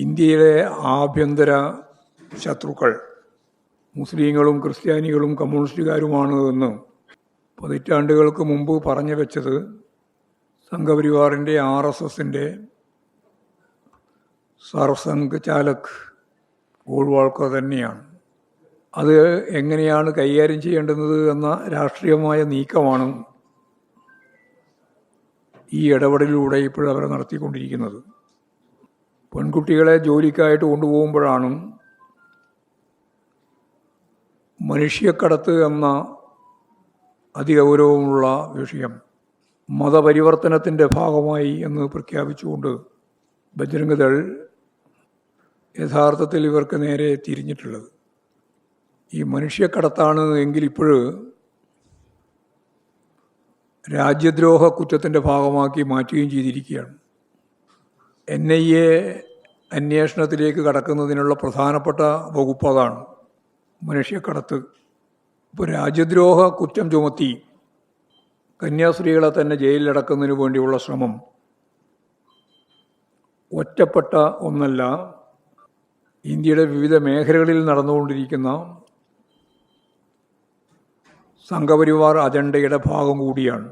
ഇന്ത്യയിലെ ആഭ്യന്തര ശത്രുക്കൾ മുസ്ലിങ്ങളും ക്രിസ്ത്യാനികളും കമ്മ്യൂണിസ്റ്റുകാരുമാണ് എന്ന് പതിറ്റാണ്ടുകൾക്ക് മുമ്പ് പറഞ്ഞു വെച്ചത് സംഘപരിവാറിൻ്റെ RSSൻ്റെ സർസംഘ് ചാലക് ഗോൾവാൾക്കർ തന്നെയാണ്. അത് എങ്ങനെയാണ് കൈകാര്യം ചെയ്യേണ്ടുന്നത് എന്ന രാഷ്ട്രീയമായ നീക്കമാണ് ഈ ഇടപെടലിലൂടെ ഇപ്പോഴും അവർ നടത്തിക്കൊണ്ടിരിക്കുന്നത്. പെൺകുട്ടികളെ ജോലിക്കായിട്ട് കൊണ്ടുപോകുമ്പോഴാണ് മനുഷ്യക്കടത്ത് എന്ന അതിഗൗരവമുള്ള വിഷയം മതപരിവർത്തനത്തിൻ്റെ ഭാഗമായി എന്ന് പ്രഖ്യാപിച്ചുകൊണ്ട് ബജ്രംഗ് ദൾ യഥാർത്ഥത്തിൽ ഇവർക്ക് നേരെ തിരിഞ്ഞിട്ടുള്ളത്. ഈ മനുഷ്യക്കടത്താണ് എങ്കിൽ ഇപ്പോഴും രാജ്യദ്രോഹ കുറ്റത്തിൻ്റെ ഭാഗമാക്കി മാറ്റുകയും ചെയ്തിരിക്കുകയാണ്. NIA അന്വേഷണത്തിലേക്ക് കടക്കുന്നതിനുള്ള പ്രധാനപ്പെട്ട വകുപ്പ് അതാണ്, മനുഷ്യക്കടത്ത്. ഇപ്പോൾ രാജ്യദ്രോഹ കുറ്റം ചുമത്തി കന്യാസ്ത്രീകളെ തന്നെ ജയിലിലടക്കുന്നതിന് വേണ്ടിയുള്ള ശ്രമം ഒറ്റപ്പെട്ട ഒന്നല്ല, ഇന്ത്യയുടെ വിവിധ മേഖലകളിൽ നടന്നുകൊണ്ടിരിക്കുന്ന സംഘപരിവാർ അജണ്ടയുടെ ഭാഗം കൂടിയാണ്.